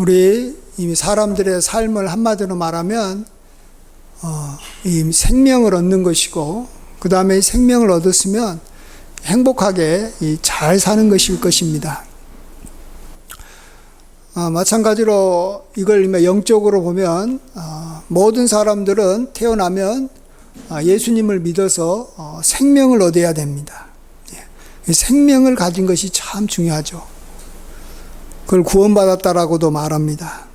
우리 이 사람들의 삶을 한마디로 말하면 이 생명을 얻는 것이고, 그 다음에 이 생명을 얻었으면 행복하게 잘 사는 것일 것입니다. 마찬가지로 이걸 영적으로 보면 모든 사람들은 태어나면 예수님을 믿어서 생명을 얻어야 됩니다. 생명을 가진 것이 참 중요하죠. 그걸 구원받았다라고도 말합니다.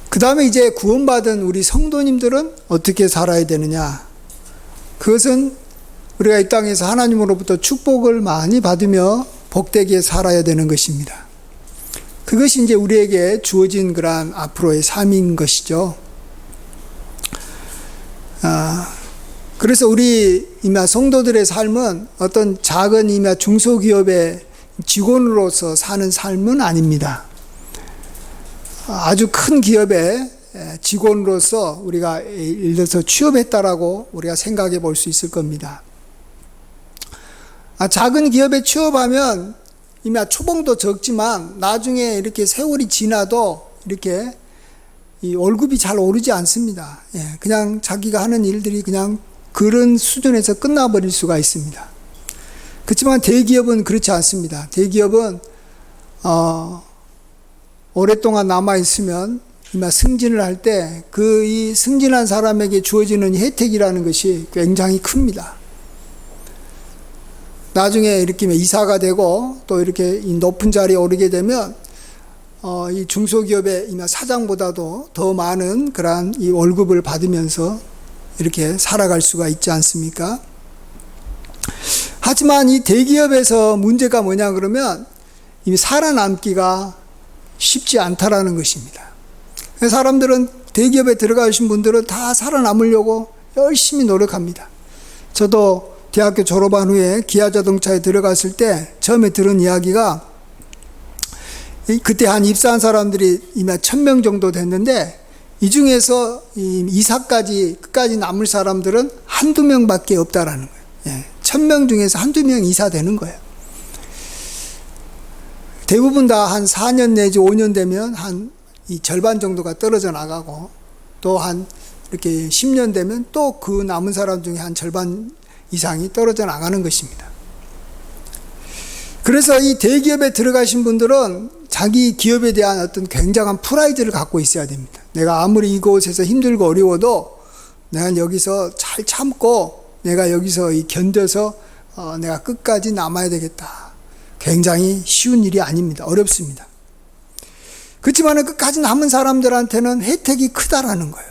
그 다음에 이제 구원받은 우리 성도님들은 어떻게 살아야 되느냐? 그것은 우리가 이 땅에서 하나님으로부터 축복을 많이 받으며 복되게 살아야 되는 것입니다. 그것이 이제 우리에게 주어진 그러한 앞으로의 삶인 것이죠. 그래서 우리 성도들의 삶은 어떤 작은 중소기업의 직원으로서 사는 삶은 아닙니다. 아주 큰 기업의 직원으로서 우리가 예를 들어서 취업했다라고 우리가 생각해 볼 수 있을 겁니다. 작은 기업에 취업하면 초봉도 적지만 나중에 이렇게 세월이 지나도 이렇게 이 월급이 잘 오르지 않습니다. 그냥 자기가 하는 일들이 그냥 그런 수준에서 끝나버릴 수가 있습니다. 그렇지만 대기업은 그렇지 않습니다. 대기업은 오랫동안 남아있으면 승진을 할 때 이 승진한 사람에게 주어지는 혜택이라는 것이 굉장히 큽니다. 나중에 이렇게 이사가 되고 또 이렇게 높은 자리에 오르게 되면 이 중소기업의 사장보다도 더 많은 그러한 이 월급을 받으면서 이렇게 살아갈 수가 있지 않습니까? 하지만 이 대기업에서 문제가 뭐냐 그러면 살아남기가 쉽지 않다라는 것입니다. 사람들은 대기업에 들어가신 분들은 다 살아남으려고 열심히 노력합니다. 저도 대학교 졸업한 후에 기아자동차에 들어갔을 때 처음에 들은 이야기가 그때 한 입사한 사람들이 1000명 정도 됐는데 이 중에서 이사까지 끝까지 남을 사람들은 한두 명밖에 없다라는 거예요. 1000명 중에서 한두 명 이사되는 거예요. 대부분 다 한 4년 내지 5년 되면 한 이 절반 정도가 떨어져 나가고 또 한 이렇게 10년 되면 또 그 남은 사람 중에 한 절반 이상이 떨어져 나가는 것입니다. 그래서 이 대기업에 들어가신 분들은 자기 기업에 대한 어떤 굉장한 프라이드를 갖고 있어야 됩니다. 내가 아무리 이곳에서 힘들고 어려워도 내가 여기서 잘 참고 내가 여기서 견뎌서 내가 끝까지 남아야 되겠다. 굉장히 쉬운 일이 아닙니다. 어렵습니다. 그렇지만 끝까지 남은 사람들한테는 혜택이 크다라는 거예요.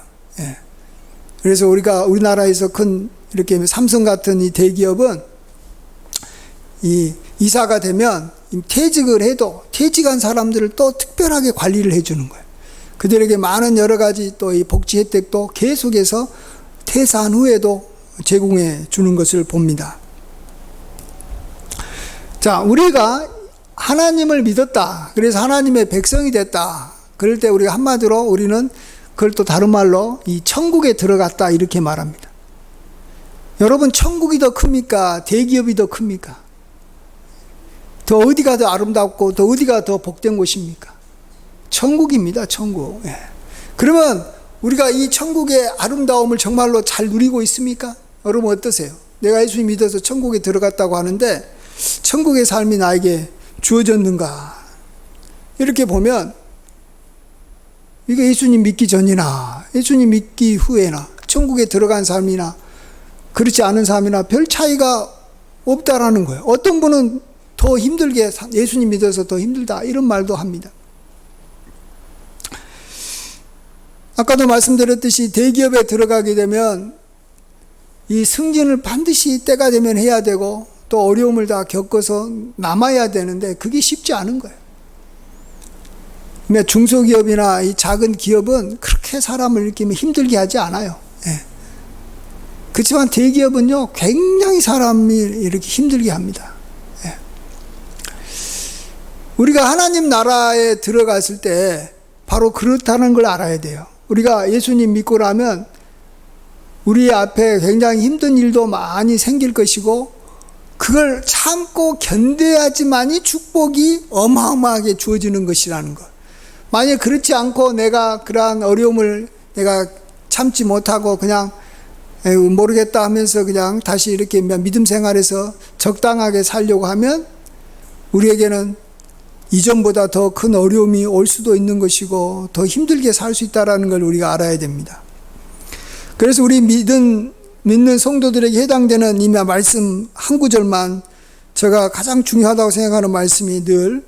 그래서 우리나라에서 큰 이렇게 삼성 같은 이 대기업은 이사가 되면 퇴직을 해도 퇴직한 사람들을 또 특별하게 관리를 해주는 거예요. 그들에게 많은 여러 가지 또 이 복지 혜택도 계속해서 퇴사한 후에도 제공해 주는 것을 봅니다. 자, 우리가 하나님을 믿었다. 그래서 하나님의 백성이 됐다. 그럴 때 우리가 한마디로 우리는 그걸 또 다른 말로 이 천국에 들어갔다 이렇게 말합니다. 여러분, 천국이 더 큽니까? 대기업이 더 큽니까? 더 어디가 더 아름답고 더 어디가 더 복된 곳입니까? 천국입니다. 천국. 그러면 우리가 이 천국의 아름다움을 정말로 잘 누리고 있습니까? 여러분 어떠세요? 내가 예수님 믿어서 천국에 들어갔다고 하는데 천국의 삶이 나에게 주어졌는가? 이렇게 보면 이게 예수님 믿기 전이나 예수님 믿기 후에나 천국에 들어간 삶이나 그렇지 않은 삶이나 별 차이가 없다라는 거예요. 어떤 분은 더 힘들게 예수님 믿어서 더 힘들다 이런 말도 합니다. 아까도 말씀드렸듯이 대기업에 들어가게 되면 이 승진을 반드시 때가 되면 해야 되고 또 어려움을 다 겪어서 남아야 되는데 그게 쉽지 않은 거예요. 중소기업이나 이 작은 기업은 그렇게 사람을 이렇게 힘들게 하지 않아요. 그렇지만 대기업은요 굉장히 사람이 이렇게 힘들게 합니다. 우리가 하나님 나라에 들어갔을 때 바로 그렇다는 걸 알아야 돼요. 우리가 예수님 믿고 나면 우리 앞에 굉장히 힘든 일도 많이 생길 것이고 그걸 참고 견뎌야지만이 축복이 어마어마하게 주어지는 것이라는 것. 만약 그렇지 않고 내가 그러한 어려움을 내가 참지 못하고 그냥 모르겠다 하면서 그냥 다시 이렇게 믿음 생활에서 적당하게 살려고 하면 우리에게는 이전보다 더 큰 어려움이 올 수도 있는 것이고 더 힘들게 살 수 있다는 걸 우리가 알아야 됩니다. 그래서 우리 믿는 성도들에게 해당되는 이 말씀 한 구절만, 제가 가장 중요하다고 생각하는 말씀이 늘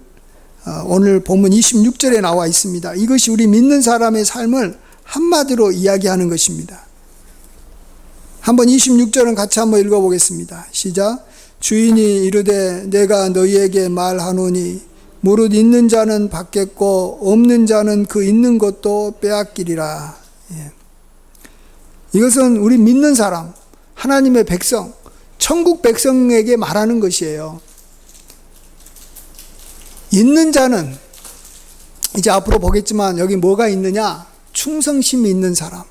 오늘 본문 26절에 나와 있습니다. 이것이 우리 믿는 사람의 삶을 한마디로 이야기하는 것입니다. 한번 26절은 같이 한번 읽어보겠습니다. 시작. 주인이 이르되 내가 너희에게 말하노니 무릇 있는 자는 받겠고 없는 자는 그 있는 것도 빼앗기리라. 예. 이것은 우리 믿는 사람, 하나님의 백성, 천국 백성에게 말하는 것이에요. 있는 자는, 이제 앞으로 보겠지만 여기 뭐가 있느냐? 충성심이 있는 사람,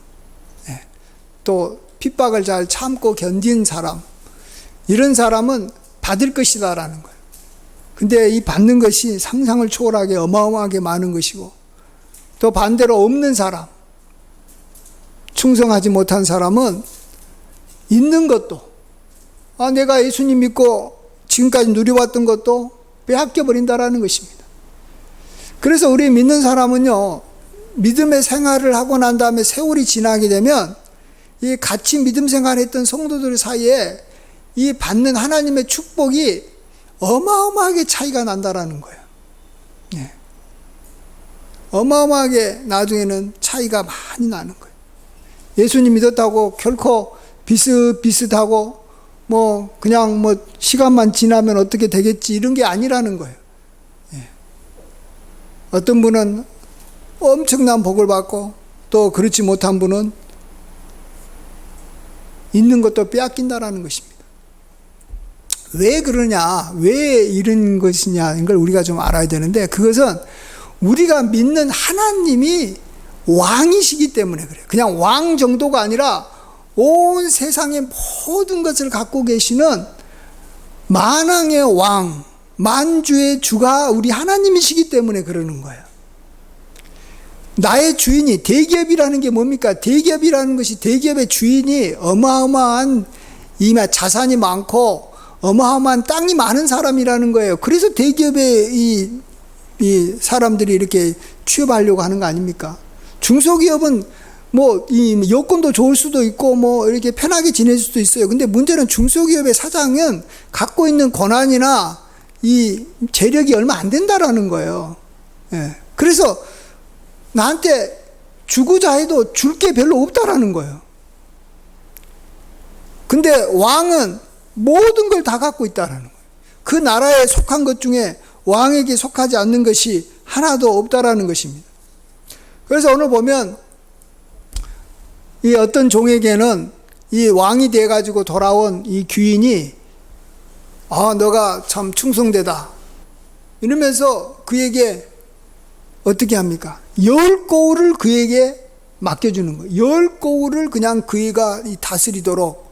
또 핍박을 잘 참고 견딘 사람, 이런 사람은 받을 것이다라는 거예요. 근데 이 받는 것이 상상을 초월하게 어마어마하게 많은 것이고, 또 반대로 없는 사람, 충성하지 못한 사람은 있는 것도, 내가 예수님 믿고 지금까지 누려왔던 것도 빼앗겨 버린다라는 것입니다. 그래서 우리 믿는 사람은요, 믿음의 생활을 하고 난 다음에 세월이 지나게 되면 이 같이 믿음 생활했던 성도들 사이에 이 받는 하나님의 축복이 어마어마하게 차이가 난다라는 거예요. 예. 어마어마하게 나중에는 차이가 많이 나는 거예요. 예수님 믿었다고 결코 비슷비슷하고 그냥 시간만 지나면 어떻게 되겠지 이런 게 아니라는 거예요. 예. 어떤 분은 엄청난 복을 받고 또 그렇지 못한 분은 있는 것도 빼앗긴다라는 것입니다. 왜 그러냐, 왜 이런 것이냐, 이걸 우리가 좀 알아야 되는데, 그것은 우리가 믿는 하나님이 왕이시기 때문에 그래요. 그냥 왕 정도가 아니라 온 세상의 모든 것을 갖고 계시는 만왕의 왕, 만주의 주가 우리 하나님이시기 때문에 그러는 거예요. 나의 주인이, 대기업이라는 게 뭡니까? 대기업이라는 것이, 대기업의 주인이 어마어마한 자산이 많고 어마어마한 땅이 많은 사람이라는 거예요. 그래서 대기업에 이 사람들이 이렇게 취업하려고 하는 거 아닙니까? 중소기업은 이 여건도 좋을 수도 있고 이렇게 편하게 지낼 수도 있어요. 근데 문제는 중소기업의 사장은 갖고 있는 권한이나 이 재력이 얼마 안 된다라는 거예요. 예. 그래서 나한테 주고자 해도 줄 게 별로 없다라는 거예요. 근데 왕은 모든 걸 다 갖고 있다라는 거예요. 그 나라에 속한 것 중에 왕에게 속하지 않는 것이 하나도 없다라는 것입니다. 그래서 오늘 보면 이 어떤 종에게는 이 왕이 돼가지고 돌아온 이 귀인이 너가 참 충성되다 이러면서 그에게 어떻게 합니까? 10고을을 그에게 맡겨주는 거예요. 10고을을 그냥 그가 다스리도록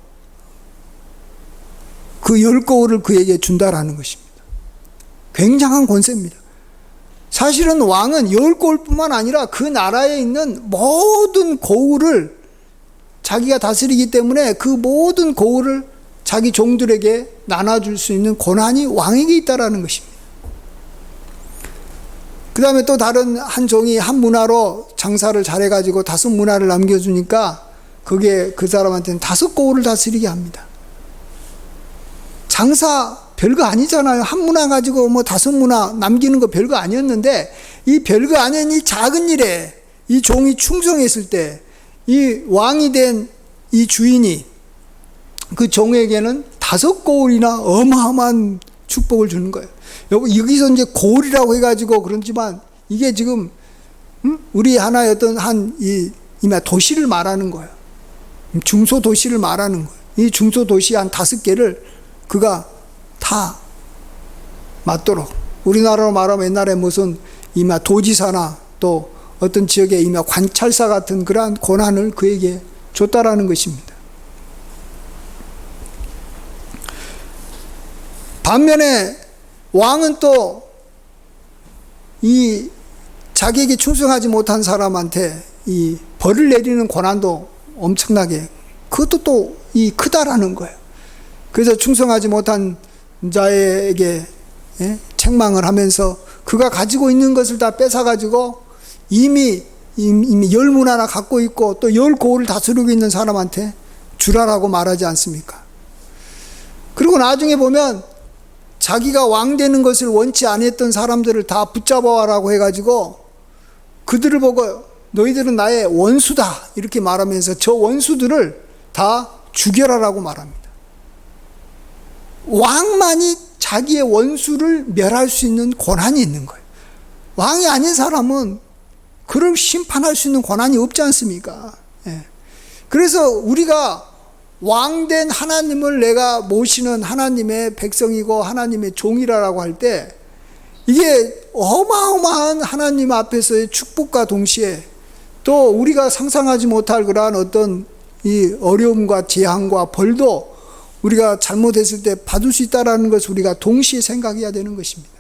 그 10고을을 그에게 준다라는 것입니다. 굉장한 권세입니다. 사실은 왕은 10고을뿐만 아니라 그 나라에 있는 모든 고을을 자기가 다스리기 때문에 그 모든 고을을 자기 종들에게 나눠줄 수 있는 권한이 왕에게 있다라는 것입니다. 그 다음에 또 다른 한 종이 한 문화로 장사를 잘해가지고 5문화를 남겨주니까 그게 그 사람한테는 5고을을 다스리게 합니다. 장사 별거 아니잖아요. 한 문화 가지고 5문화 남기는 거 별거 아니었는데, 이 별거 아닌 이 작은 일에 이 종이 충성했을 때 이 왕이 된 이 주인이 그 종에게는 5고을이나 어마어마한 축복을 주는 거예요. 여기서 이제 고을이라고 해가지고 그렇지만 이게 지금 우리 하나의 어떤 도시를 말하는 거예요. 중소도시를 말하는 거예요. 이 중소도시 한 5개를 그가 다 맞도록, 우리나라로 말하면 옛날에 무슨 도지사나 또 어떤 지역의 관찰사 같은 그러한 권한을 그에게 줬다라는 것입니다. 반면에 왕은 또 이 자기에게 충성하지 못한 사람한테 이 벌을 내리는 권한도 엄청나게 그것도 또 이 크다라는 거예요. 그래서 충성하지 못한 자에게 책망을 하면서 그가 가지고 있는 것을 다 뺏어가지고 이미 열 문 하나 갖고 있고 또 열 고을을 다스리고 있는 사람한테 주라라고 말하지 않습니까? 그리고 나중에 보면 자기가 왕 되는 것을 원치 않았던 사람들을 다 붙잡아와라고 해가지고 그들을 보고 너희들은 나의 원수다 이렇게 말하면서 저 원수들을 다 죽여라라고 말합니다. 왕만이 자기의 원수를 멸할 수 있는 권한이 있는 거예요. 왕이 아닌 사람은 그를 심판할 수 있는 권한이 없지 않습니까? 그래서 우리가 왕된 하나님을 내가 모시는 하나님의 백성이고 하나님의 종이라고 할 때 이게 어마어마한 하나님 앞에서의 축복과 동시에 또 우리가 상상하지 못할 그러한 어떤 이 어려움과 재앙과 벌도 우리가 잘못했을 때 받을 수 있다는 것을 우리가 동시에 생각해야 되는 것입니다.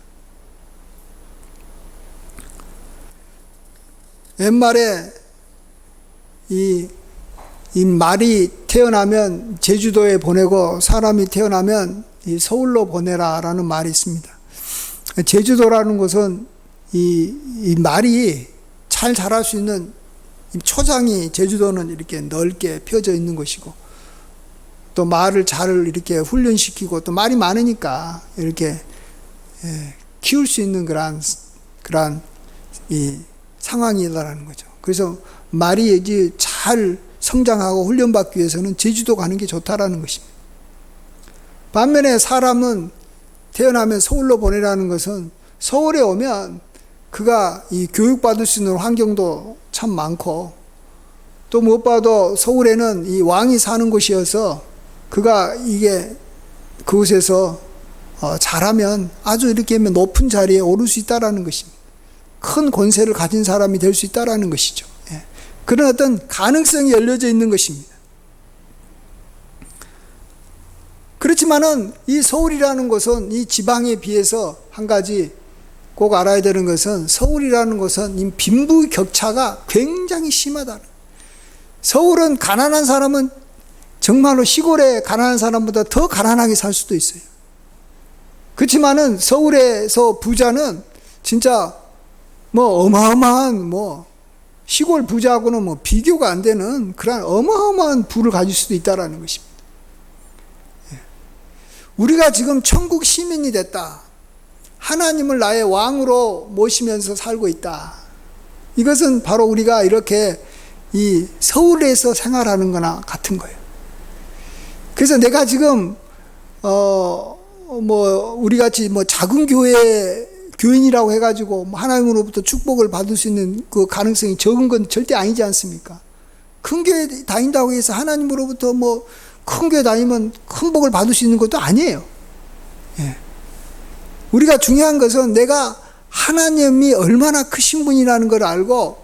옛말에 이 말이 태어나면 제주도에 보내고 사람이 태어나면 이 서울로 보내라라는 말이 있습니다. 제주도라는 곳은 이 말이 잘 자랄 수 있는 초장이 제주도는 이렇게 넓게 펴져 있는 것이고 또 말을 잘 이렇게 훈련시키고 또 말이 많으니까 이렇게 키울 수 있는 그러한 이 상황이라는 거죠. 그래서 말이 이제 잘 성장하고 훈련받기 위해서는 제주도 가는 게 좋다라는 것입니다. 반면에 사람은 태어나면 서울로 보내라는 것은 서울에 오면 그가 이 교육받을 수 있는 환경도 참 많고 또 무엇보다도 서울에는 이 왕이 사는 곳이어서 그가 이게 그곳에서 잘하면 아주 이렇게 하면 높은 자리에 오를 수 있다라는 것입니다. 큰 권세를 가진 사람이 될 수 있다라는 것이죠. 그런 어떤 가능성이 열려져 있는 것입니다. 그렇지만은 이 서울이라는 곳은 이 지방에 비해서 한 가지 꼭 알아야 되는 것은 서울이라는 곳은 이 빈부격차가 굉장히 심하다. 서울은 가난한 사람은 정말로 시골에 가난한 사람보다 더 가난하게 살 수도 있어요. 그렇지만은 서울에서 부자는 진짜 뭐 어마어마한 시골 부자하고는 비교가 안 되는 그런 어마어마한 부를 가질 수도 있다라는 것입니다. 우리가 지금 천국 시민이 됐다. 하나님을 나의 왕으로 모시면서 살고 있다. 이것은 바로 우리가 이렇게 이 서울에서 생활하는 거나 같은 거예요. 그래서 내가 지금 우리 같이 작은 교회 교인이라고 해가지고 하나님으로부터 축복을 받을 수 있는 그 가능성이 적은 건 절대 아니지 않습니까? 큰 교회 다닌다고 해서 하나님으로부터 큰 교회 다니면 큰 복을 받을 수 있는 것도 아니에요. 우리가 중요한 것은 내가 하나님이 얼마나 크신 분이라는 걸 알고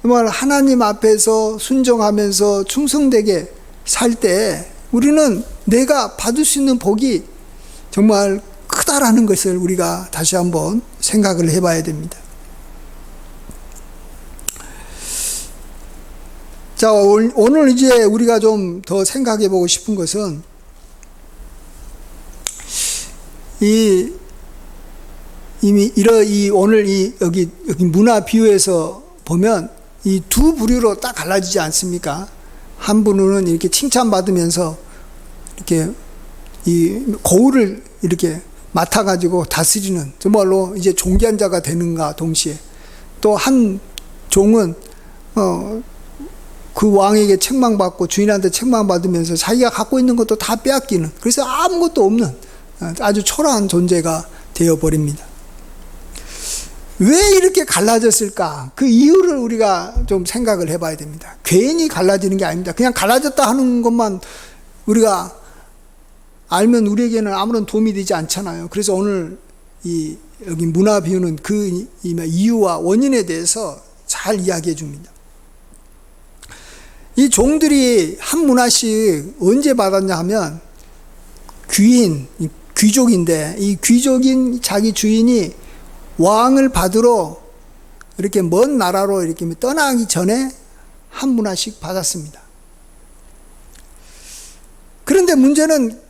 정말 하나님 앞에서 순종하면서 충성되게 살 때 우리는 내가 받을 수 있는 복이 정말 크다라는 것을 우리가 다시 한번 생각을 해봐야 됩니다. 자, 오늘 이제 우리가 좀 더 생각해 보고 싶은 것은 오늘 여기 문화 비유에서 보면 이 두 부류로 딱 갈라지지 않습니까? 한 분은 이렇게 칭찬받으면서 이렇게 이 거울을 이렇게 맡아가지고 다스리는 정말로 이제 존귀한 자가 되는가 동시에 또 한 종은 그 왕에게 책망받고 주인한테 책망받으면서 자기가 갖고 있는 것도 다 빼앗기는 그래서 아무것도 없는 아주 초라한 존재가 되어버립니다. 왜 이렇게 갈라졌을까? 그 이유를 우리가 좀 생각을 해봐야 됩니다. 괜히 갈라지는 게 아닙니다. 그냥 갈라졌다 하는 것만 우리가 알면 우리에게는 아무런 도움이 되지 않잖아요. 그래서 오늘 여기 문화 비유는 그 이유와 원인에 대해서 잘 이야기해 줍니다. 이 종들이 한 문화씩 언제 받았냐 하면 귀족인데 이 귀족인 자기 주인이 왕을 받으러 이렇게 먼 나라로 이렇게 떠나기 전에 한 문화씩 받았습니다. 그런데 문제는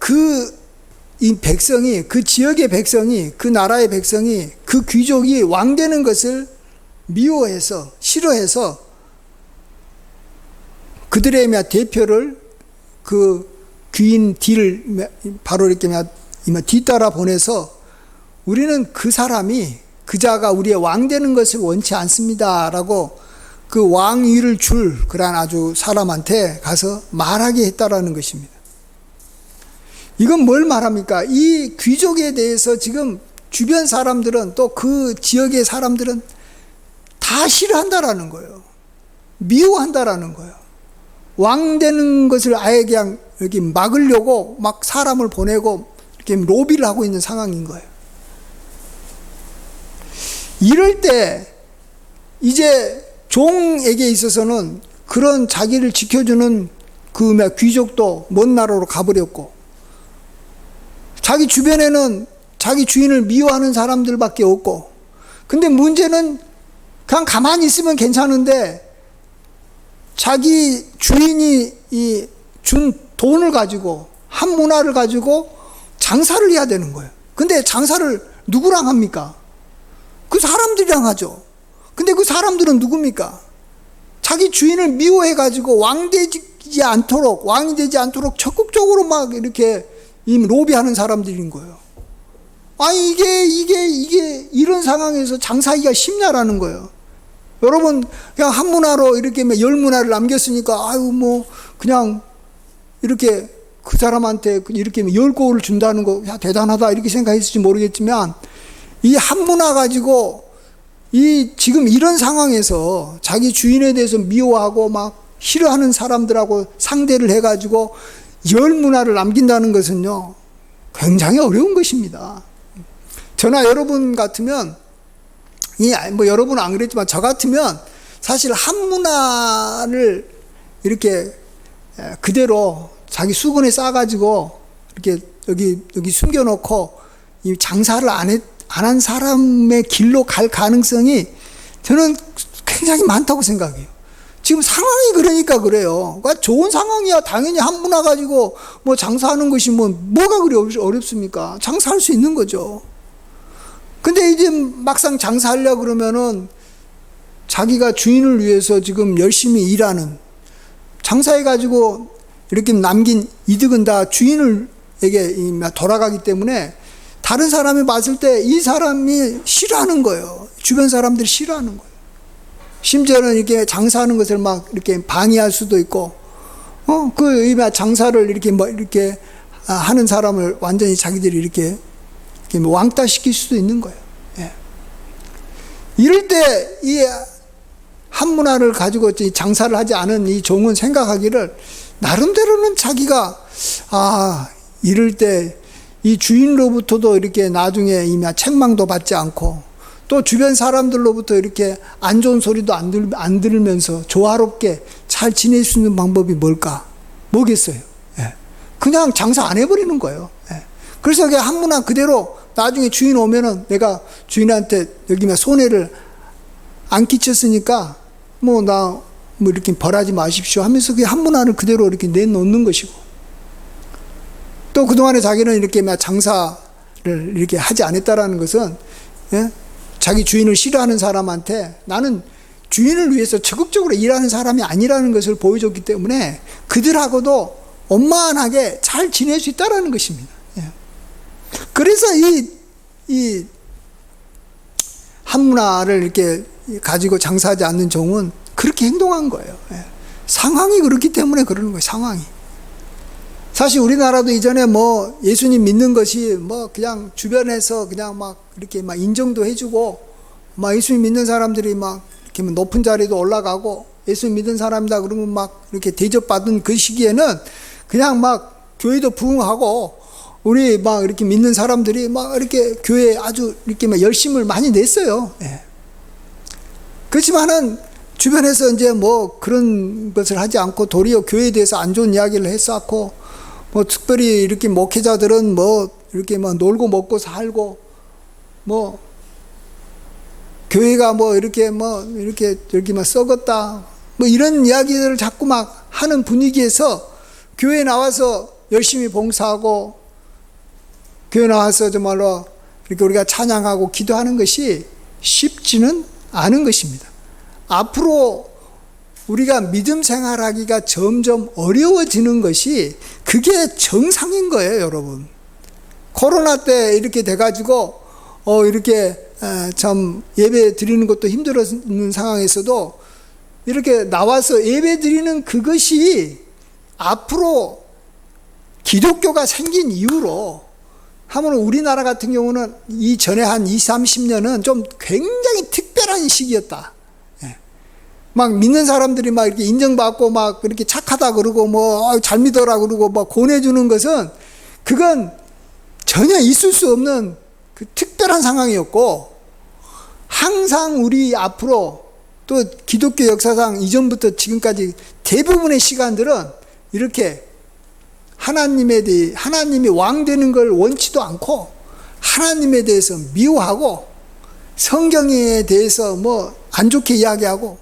이 백성이, 그 지역의 백성이, 그 나라의 백성이, 그 귀족이 왕 되는 것을 미워해서, 싫어해서 그들의 대표를 그 귀인 D를 바로 이렇게 뒤따라 보내서 우리는 그 사람이, 그자가 우리의 왕 되는 것을 원치 않습니다 라고 그 왕위를 줄 그런 아주 사람한테 가서 말하게 했다라는 것입니다. 이건 뭘 말합니까? 이 귀족에 대해서 지금 주변 사람들은, 또 그 지역의 사람들은 다 싫어한다라는 거예요. 미워한다라는 거예요. 왕 되는 것을 아예 그냥 여기 막으려고 막 사람을 보내고 이렇게 로비를 하고 있는 상황인 거예요. 이럴 때 이제 종에게 있어서는 그런 자기를 지켜주는 그 귀족도 먼 나라로 가버렸고, 자기 주변에는 자기 주인을 미워하는 사람들밖에 없고, 근데 문제는 그냥 가만히 있으면 괜찮은데 자기 주인이 준 돈을 가지고, 한 문화를 가지고 장사를 해야 되는 거예요. 근데 장사를 누구랑 합니까? 그 사람들이랑 하죠. 근데 그 사람들은 누굽니까? 자기 주인을 미워해가지고 왕이 되지 않도록 적극적으로 막 이렇게 로비하는 사람들인 거예요. 아니, 이게 이런 상황에서 장사하기가 쉽냐라는 거예요. 여러분, 그냥 한 문화로 이렇게 10문화를 남겼으니까, 그냥 이렇게 그 사람한테 이렇게 10고를 준다는 거, 야, 대단하다, 이렇게 생각했을지 모르겠지만, 이 한 문화 가지고, 지금 이런 상황에서 자기 주인에 대해서 미워하고 막 싫어하는 사람들하고 상대를 해가지고 10문화를 남긴다는 것은요, 굉장히 어려운 것입니다. 저나 여러분 같으면, 여러분은 안 그랬지만 저 같으면 사실 한 문화를 이렇게 그대로 자기 수건에 싸가지고 이렇게 여기 숨겨놓고 이 장사를 안 한 사람의 길로 갈 가능성이 저는 굉장히 많다고 생각해요. 지금 상황이 그러니까 그래요. 그러니까 좋은 상황이야. 당연히 한 문화 가지고 장사하는 것이 뭐가 그리 어렵습니까? 장사할 수 있는 거죠. 근데 이제 막상 장사하려고 그러면은 자기가 주인을 위해서 지금 열심히 일하는, 장사해가지고 이렇게 남긴 이득은 다 주인에게 돌아가기 때문에 다른 사람이 봤을 때 이 사람이 싫어하는 거예요. 주변 사람들이 싫어하는 거예요. 심지어는 이렇게 장사하는 것을 막 이렇게 방해할 수도 있고, 장사를 이렇게 하는 사람을 완전히 자기들이 이렇게 왕따시킬 수도 있는 거예요. 예. 이럴 때 이 한 문화를 가지고 장사를 하지 않은 이 종은 생각하기를, 나름대로는 자기가 이럴 때 이 주인로부터도 이렇게 나중에 책망도 받지 않고, 또 주변 사람들로부터 이렇게 안 좋은 소리도 안 들으면서 조화롭게 잘 지낼 수 있는 방법이 뭐겠어요? 예. 그냥 장사 안 해버리는 거예요. 예. 그래서 그냥 한 문화 그대로 나중에 주인 오면은 내가 주인한테 여기 손해를 안 끼쳤으니까 이렇게 벌하지 마십시오 하면서 그냥 한 문화를 그대로 이렇게 내놓는 것이고, 또 그동안에 자기는 이렇게 장사를 이렇게 하지 않았다라는 것은, 예? 자기 주인을 싫어하는 사람한테 나는 주인을 위해서 적극적으로 일하는 사람이 아니라는 것을 보여줬기 때문에 그들하고도 원만하게 잘 지낼 수 있다라는 것입니다. 예. 그래서 이 한 문화를 이렇게 가지고 장사하지 않는 종은 그렇게 행동한 거예요. 예. 상황이 그렇기 때문에 그러는 거예요. 상황이. 사실 우리나라도 이전에 예수님 믿는 것이 그냥 주변에서 그냥 이렇게 인정도 해주고, 예수님 믿는 사람들이 이렇게 높은 자리도 올라가고, 예수님 믿는 사람이다 그러면 이렇게 대접받은 그 시기에는 그냥 교회도 부흥하고, 우리 이렇게 믿는 사람들이 이렇게 교회에 아주 이렇게 열심을 많이 냈어요. 예. 그렇지만은 주변에서 이제 그런 것을 하지 않고 도리어 교회에 대해서 안 좋은 이야기를 했었고, 특별히 이렇게 목회자들은 이렇게 놀고 먹고 살고, 교회가 뭐 이렇게 저렇게 막 썩었다. 뭐 이런 이야기들을 자꾸 막 하는 분위기에서 교회 나와서 열심히 봉사하고 교회 나와서 정말로 이렇게 우리가 찬양하고 기도하는 것이 쉽지는 않은 것입니다. 앞으로 우리가 믿음 생활하기가 점점 어려워지는 것이 그게 정상인 거예요, 여러분. 코로나 때 이렇게 돼가지고 이렇게 참 예배 드리는 것도 힘들어지는 상황에서도 이렇게 나와서 예배 드리는 그것이 앞으로 기독교가 생긴 이후로 하면 우리나라 같은 경우는 이전에 한 20, 30년은 좀 굉장히 특별한 시기였다. 막 믿는 사람들이 막 이렇게 인정받고 막 그렇게 착하다 그러고 뭐 잘 믿어라 그러고 막 권해주는 것은 그건 전혀 있을 수 없는 그 특별한 상황이었고, 항상 우리 앞으로 또 기독교 역사상 이전부터 지금까지 대부분의 시간들은 이렇게 하나님이 왕 되는 걸 원치도 않고 하나님에 대해서 미워하고 성경에 대해서 뭐 안 좋게 이야기하고,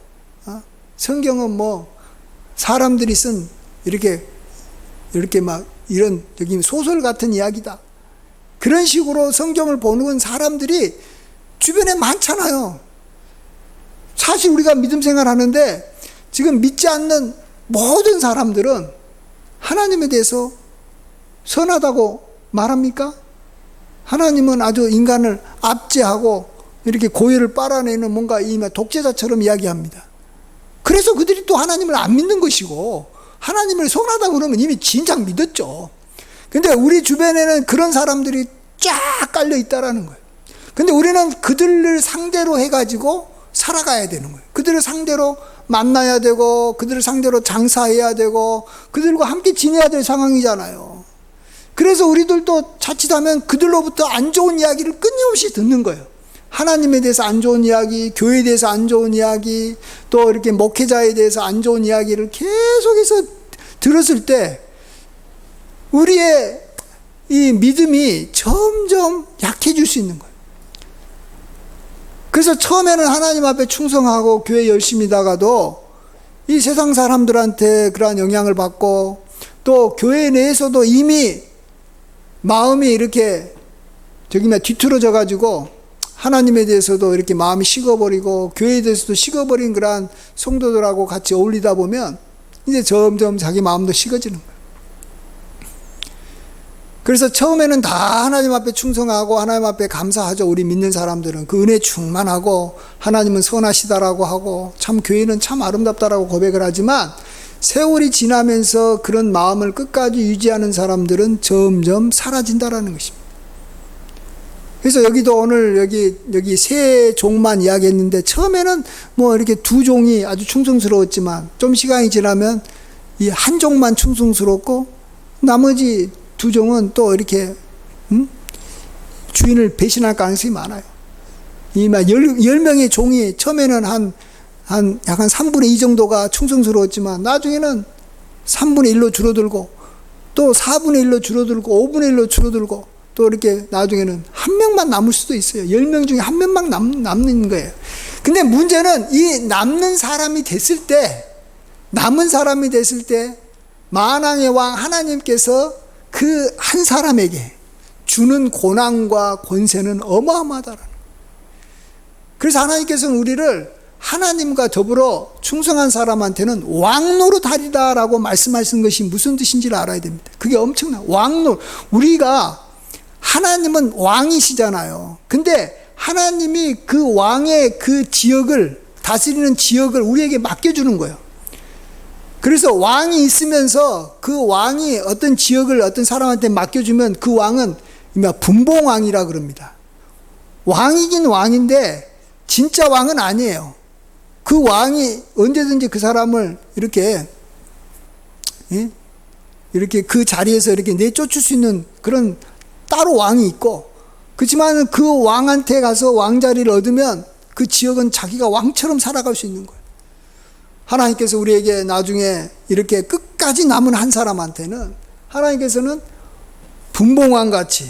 성경은 뭐 사람들이 쓴 이렇게 막 이런 저기 소설 같은 이야기다. 그런 식으로 성경을 보는 사람들이 주변에 많잖아요. 사실 우리가 믿음 생활하는데 지금 믿지 않는 모든 사람들은 하나님에 대해서 선하다고 말합니까? 하나님은 아주 인간을 압제하고 이렇게 고열을 빨아내는 뭔가 이 독재자처럼 이야기합니다. 그래서 그들이 또 하나님을 안 믿는 것이고, 하나님을 선하다고 그러면 이미 진작 믿었죠. 근데 우리 주변에는 그런 사람들이 쫙 깔려 있다라는 거예요. 근데 우리는 그들을 상대로 해가지고 살아가야 되는 거예요. 그들을 상대로 만나야 되고, 그들을 상대로 장사해야 되고, 그들과 함께 지내야 될 상황이잖아요. 그래서 우리들도 자칫하면 그들로부터 안 좋은 이야기를 끊임없이 듣는 거예요. 하나님에 대해서 안 좋은 이야기, 교회에 대해서 안 좋은 이야기, 또 이렇게 목회자에 대해서 안 좋은 이야기를 계속해서 들었을 때 우리의 이 믿음이 점점 약해질 수 있는 거예요. 그래서 처음에는 하나님 앞에 충성하고 교회 열심히 다가도 이 세상 사람들한테 그러한 영향을 받고, 또 교회 내에서도 이미 마음이 이렇게 뒤틀어져 가지고 하나님에 대해서도 이렇게 마음이 식어버리고 교회에 대해서도 식어버린 그러한 성도들하고 같이 어울리다 보면 이제 점점 자기 마음도 식어지는 거예요. 그래서 처음에는 다 하나님 앞에 충성하고 하나님 앞에 감사하죠. 우리 믿는 사람들은 그 은혜 충만하고 하나님은 선하시다라고 하고 참 교회는 참 아름답다라고 고백을 하지만, 세월이 지나면서 그런 마음을 끝까지 유지하는 사람들은 점점 사라진다라는 것입니다. 그래서 여기도 오늘 여기 세 종만 이야기했는데, 처음에는 뭐 이렇게 두 종이 아주 충성스러웠지만 좀 시간이 지나면 이 한 종만 충성스럽고 나머지 두 종은 또 이렇게 주인을 배신할 가능성이 많아요. 이 막 10명의 종이 처음에는 약간 3분의 2 정도가 충성스러웠지만 나중에는 3분의 1로 줄어들고 또 4분의 1로 줄어들고 5분의 1로 줄어들고 또 이렇게 나중에는 한 명만 남을 수도 있어요. 10명 중에 한 명만 남는 거예요. 근데 문제는 이 남은 사람이 됐을 때 만왕의 왕 하나님께서 그 한 사람에게 주는 고난과 권세는 어마어마하다라는 거예요. 그래서 하나님께서는 우리를 하나님과 더불어 충성한 사람한테는 왕노릇하리다라고 말씀하시는 것이 무슨 뜻인지를 알아야 됩니다. 그게 엄청나. 우리가 하나님은 왕이시잖아요. 근데 하나님이 그 왕의 그 지역을, 다스리는 지역을 우리에게 맡겨주는 거예요. 그래서 왕이 있으면서 그 왕이 어떤 지역을 어떤 사람한테 맡겨주면 그 왕은 분봉왕이라 그럽니다. 왕이긴 왕인데 진짜 왕은 아니에요. 그 왕이 언제든지 그 사람을 이렇게 그 자리에서 이렇게 내쫓을 수 있는 그런 따로 왕이 있고, 그렇지만 그 왕한테 가서 왕자리를 얻으면 그 지역은 자기가 왕처럼 살아갈 수 있는 거예요. 하나님께서 우리에게 나중에 이렇게 끝까지 남은 한 사람한테는 하나님께서는 분봉왕같이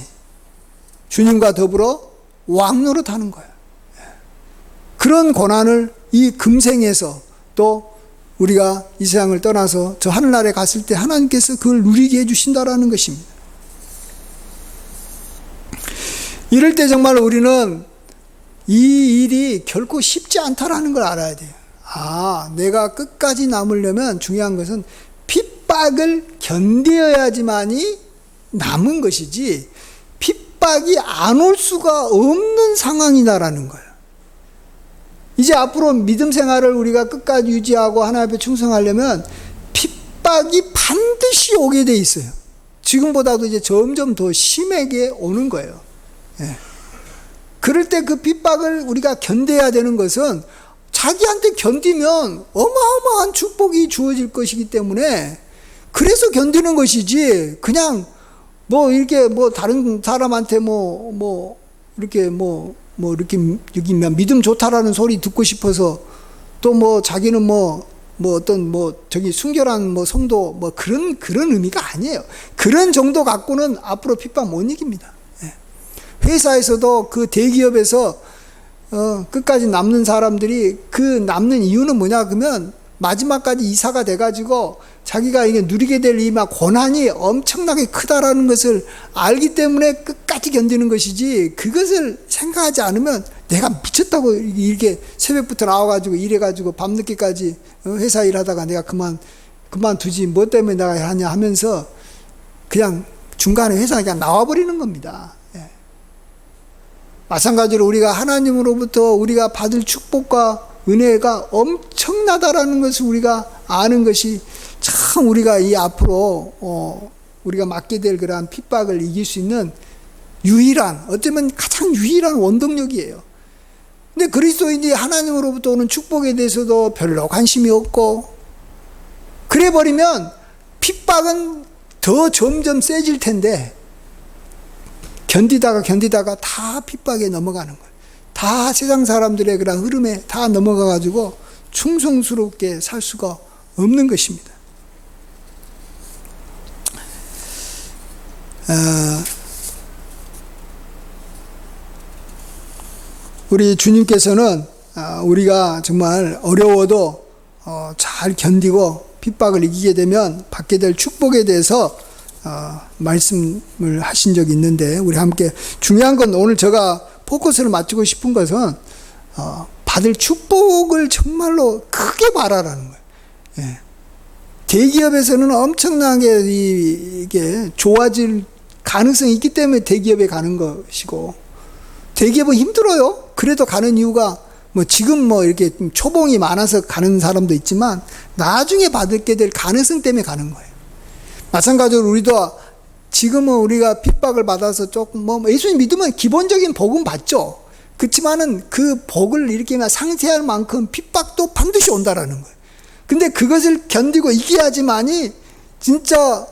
주님과 더불어 왕노릇하는 거예요. 그런 고난을 이 금생에서 또 우리가 이 세상을 떠나서 저 하늘나라에 갔을 때 하나님께서 그걸 누리게 해주신다라는 것입니다. 이럴 때 정말 우리는 이 일이 결코 쉽지 않다라는 걸 알아야 돼요. 내가 끝까지 남으려면 중요한 것은 핍박을 견뎌야지만이 남은 것이지 핍박이 안 올 수가 없는 상황이다라는 거예요. 이제 앞으로 믿음 생활을 우리가 끝까지 유지하고 하나님 앞에 충성하려면 핍박이 반드시 오게 돼 있어요. 지금보다도 이제 점점 더 심하게 오는 거예요. 예. 그럴 때 그 핍박을 우리가 견뎌야 되는 것은 자기한테 견디면 어마어마한 축복이 주어질 것이기 때문에 그래서 견디는 것이지 그냥 이렇게 다른 사람한테 이렇게 여기 믿음 좋다라는 소리 듣고 싶어서 또 자기는 저기 순결한 성도 그런 의미가 아니에요. 그런 정도 갖고는 앞으로 핍박 못 이깁니다. 회사에서도 그 대기업에서 끝까지 남는 사람들이 그 남는 이유는 뭐냐 그러면 마지막까지 이사가 돼가지고 자기가 이게 누리게 될 이 고난이 엄청나게 크다라는 것을 알기 때문에 끝까지 견디는 것이지 그것을 생각하지 않으면 내가 미쳤다고 이렇게 새벽부터 나와가지고 일해가지고 밤늦게까지 회사 일하다가 내가 그만두지 뭐 때문에 내가 하냐 하면서 그냥 중간에 회사 그냥 나와버리는 겁니다. 마찬가지로 우리가 하나님으로부터 우리가 받을 축복과 은혜가 엄청나다라는 것을 우리가 아는 것이 참 우리가 이 앞으로 우리가 맞게 될 그러한 핍박을 이길 수 있는 어쩌면 가장 유일한 원동력이에요. 근데 그리스도인이 하나님으로부터 오는 축복에 대해서도 별로 관심이 없고 그래 버리면 핍박은 더 점점 세질 텐데 견디다가 다 핍박에 넘어가는 거예요. 다 세상 사람들의 그런 흐름에 다 넘어가가지고 충성스럽게 살 수가 없는 것입니다. 우리 주님께서는 우리가 정말 어려워도 잘 견디고 핍박을 이기게 되면 받게 될 축복에 대해서 말씀을 하신 적이 있는데 우리 함께 중요한 건 오늘 제가 포커스를 맞추고 싶은 것은 받을 축복을 정말로 크게 바라라는 거예요. 예. 대기업에서는 엄청나게 이게 좋아질 가능성이 있기 때문에 대기업에 가는 것이고 대기업은 힘들어요. 그래도 가는 이유가 지금 이렇게 초봉이 많아서 가는 사람도 있지만 나중에 받게 될 가능성 때문에 가는 거예요. 마찬가지로 우리도 지금은 우리가 핍박을 받아서 조금 예수님 믿으면 기본적인 복은 받죠. 그렇지만은 그 복을 이렇게 상쇄할 만큼 핍박도 반드시 온다라는 거예요. 근데 그것을 견디고 이겨야지만이 진짜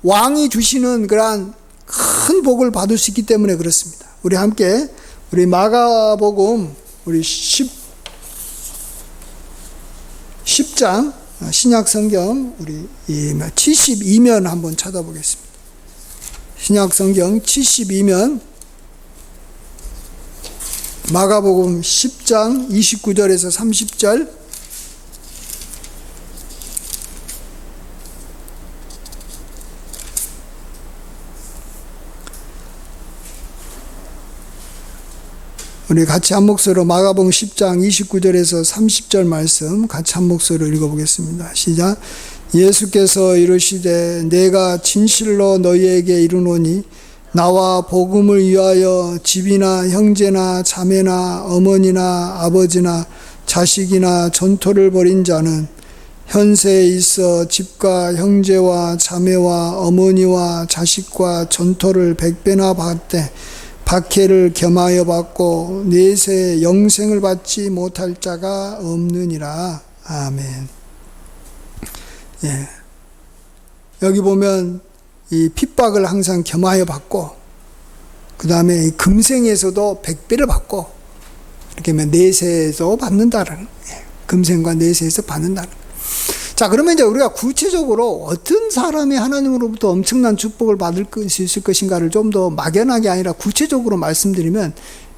왕이 주시는 그러한 큰 복을 받을 수 있기 때문에 그렇습니다. 우리 함께 우리 마가복음 우리 10장 신약 성경 우리 72면 한번 찾아보겠습니다. 신약 성경 72면 마가복음 10장 29절에서 30절 우리 같이 한 목소리로 마가복음 10장 29절에서 30절 말씀 같이 한 목소리로 읽어보겠습니다. 시작. 예수께서 이르시되 내가 진실로 너희에게 이르노니 나와 복음을 위하여 집이나 형제나 자매나 어머니나 아버지나 자식이나 전토를 벌인 자는 현세에 있어 집과 형제와 자매와 어머니와 자식과 전토를 100배나 받되 박해를 겸하여 받고 내세 영생을 받지 못할 자가 없느니라. 아멘. 예. 여기 보면 이 핍박을 항상 겸하여 받고 그 다음에 금생에서도 100배를 받고 이렇게 하면 내세에서 받는다는 금생과 내세에서 받는다는. 자, 그러면 이제 우리가 구체적으로 어떤 사람이 하나님으로부터 엄청난 축복을 받을 수 있을 것인가를 좀 더 막연하게 아니라 구체적으로 말씀드리면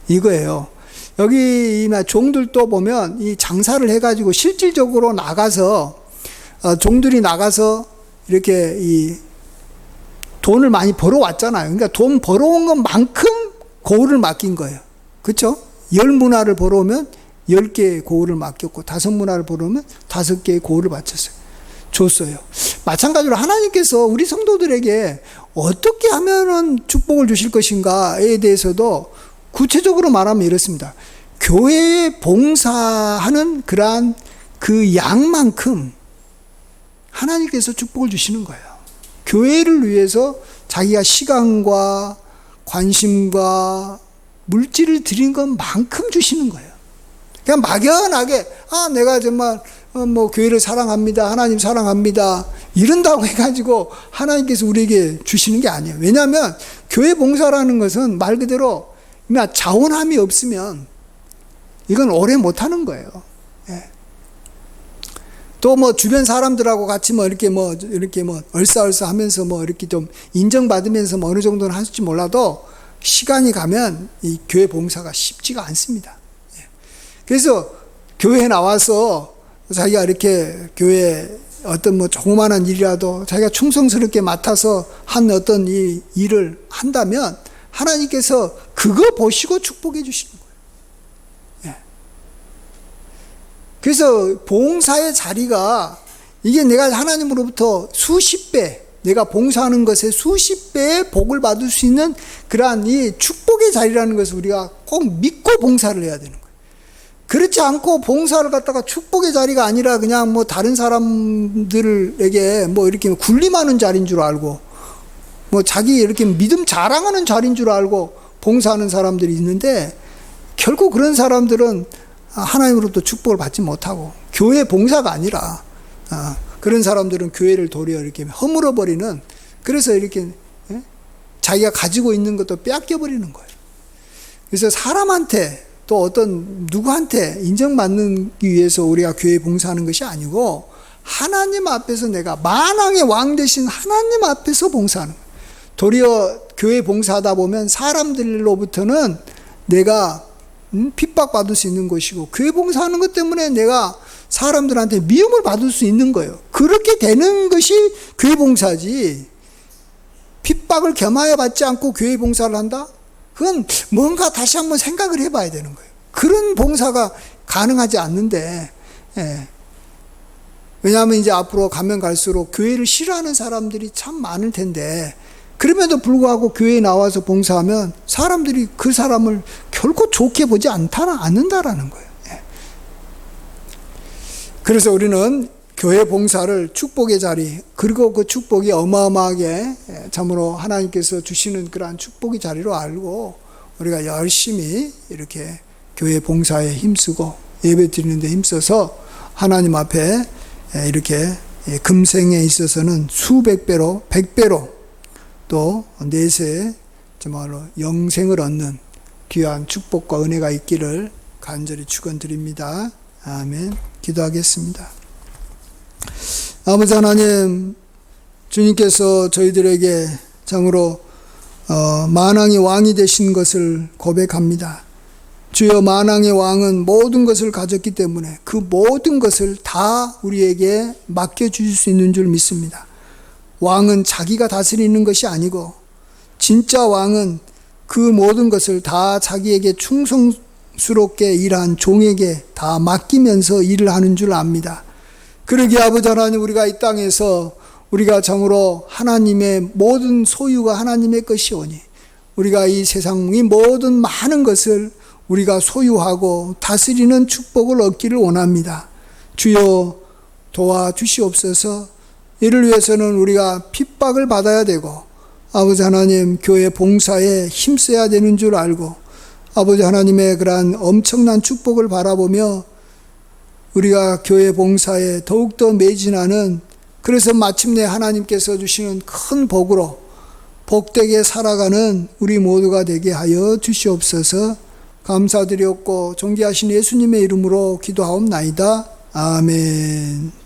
이거예요. 여기 이 종들도 보면 이 장사를 해가지고 실질적으로 나가서 종들이 나가서 이렇게 이 돈을 많이 벌어왔잖아요. 그러니까 돈 벌어온 것만큼 고을을 맡긴 거예요. 그렇죠? 10문화를 벌어오면 10개의 고을을 맡겼고 5문화를 벌어오면 5개의 고을을 줬어요. 마찬가지로 하나님께서 우리 성도들에게 어떻게 하면은 축복을 주실 것인가에 대해서도 구체적으로 말하면 이렇습니다. 교회에 봉사하는 그러한 그 양만큼 하나님께서 축복을 주시는 거예요. 교회를 위해서 자기가 시간과 관심과 물질을 드린 것만큼 주시는 거예요. 그냥 막연하게 내가 정말 교회를 사랑합니다. 하나님 사랑합니다. 이런다고 해가지고 하나님께서 우리에게 주시는 게 아니에요. 왜냐하면 교회 봉사라는 것은 말 그대로 자원함이 없으면 이건 오래 못하는 거예요. 예. 또 주변 사람들하고 같이 이렇게 얼싸얼싸 하면서 이렇게 좀 인정받으면서 어느 정도는 할지 몰라도 시간이 가면 이 교회 봉사가 쉽지가 않습니다. 예. 그래서 교회에 나와서 자기가 이렇게 교회 어떤 조그마한 일이라도 자기가 충성스럽게 맡아서 한 어떤 이 일을 한다면 하나님께서 그거 보시고 축복해 주시는 거예요. 예. 그래서 봉사의 자리가 이게 내가 하나님으로부터 수십 배, 내가 봉사하는 것에 수십 배의 복을 받을 수 있는 그러한 이 축복의 자리라는 것을 우리가 꼭 믿고 봉사를 해야 되는 거예요. 그렇지 않고 봉사를 갖다가 축복의 자리가 아니라 그냥 다른 사람들에게 이렇게 군림하는 자리인 줄 알고 자기 이렇게 믿음 자랑하는 자리인 줄 알고 봉사하는 사람들이 있는데 결국 그런 사람들은 하나님으로부터 축복을 받지 못하고 교회 봉사가 아니라 그런 사람들은 교회를 도리어 이렇게 허물어 버리는, 그래서 이렇게 자기가 가지고 있는 것도 빼앗겨 버리는 거예요. 그래서 사람한테 또 어떤 누구한테 인정받기 위해서 우리가 교회 봉사하는 것이 아니고 하나님 앞에서 내가 만왕의 왕 되신 하나님 앞에서 봉사하는 거예요. 도리어 교회 봉사하다 보면 사람들로부터는 내가 핍박받을 수 있는 것이고 교회 봉사하는 것 때문에 내가 사람들한테 미움을 받을 수 있는 거예요. 그렇게 되는 것이 교회 봉사지, 핍박을 겸하여 받지 않고 교회 봉사를 한다? 그건 뭔가 다시 한번 생각을 해봐야 되는 거예요. 그런 봉사가 가능하지 않는데, 예. 왜냐하면 이제 앞으로 가면 갈수록 교회를 싫어하는 사람들이 참 많을 텐데, 그럼에도 불구하고 교회에 나와서 봉사하면 사람들이 그 사람을 결코 좋게 보지 않는다라는 거예요. 예. 그래서 우리는 교회 봉사를 축복의 자리, 그리고 그 축복이 어마어마하게 참으로 하나님께서 주시는 그러한 축복의 자리로 알고 우리가 열심히 이렇게 교회 봉사에 힘쓰고 예배 드리는 데 힘써서 하나님 앞에 이렇게 금생에 있어서는 수백 배로, 100배로 또 내세 정말로 영생을 얻는 귀한 축복과 은혜가 있기를 간절히 축원드립니다. 아멘. 기도하겠습니다. 아버지 하나님, 주님께서 저희들에게 참으로 만왕의 왕이 되신 것을 고백합니다. 주여, 만왕의 왕은 모든 것을 가졌기 때문에 그 모든 것을 다 우리에게 맡겨주실 수 있는 줄 믿습니다. 왕은 자기가 다스리는 것이 아니고 진짜 왕은 그 모든 것을 다 자기에게 충성스럽게 일한 종에게 다 맡기면서 일을 하는 줄 압니다. 그러기에 아버지 하나님, 우리가 이 땅에서 우리가 참으로 하나님의 모든 소유가 하나님의 것이오니 우리가 이 세상의 모든 많은 것을 우리가 소유하고 다스리는 축복을 얻기를 원합니다. 주여 도와주시옵소서. 이를 위해서는 우리가 핍박을 받아야 되고 아버지 하나님, 교회 봉사에 힘써야 되는 줄 알고 아버지 하나님의 그러한 엄청난 축복을 바라보며 우리가 교회 봉사에 더욱더 매진하는, 그래서 마침내 하나님께서 주시는 큰 복으로 복되게 살아가는 우리 모두가 되게 하여 주시옵소서. 감사드렸고 존귀하신 예수님의 이름으로 기도하옵나이다. 아멘.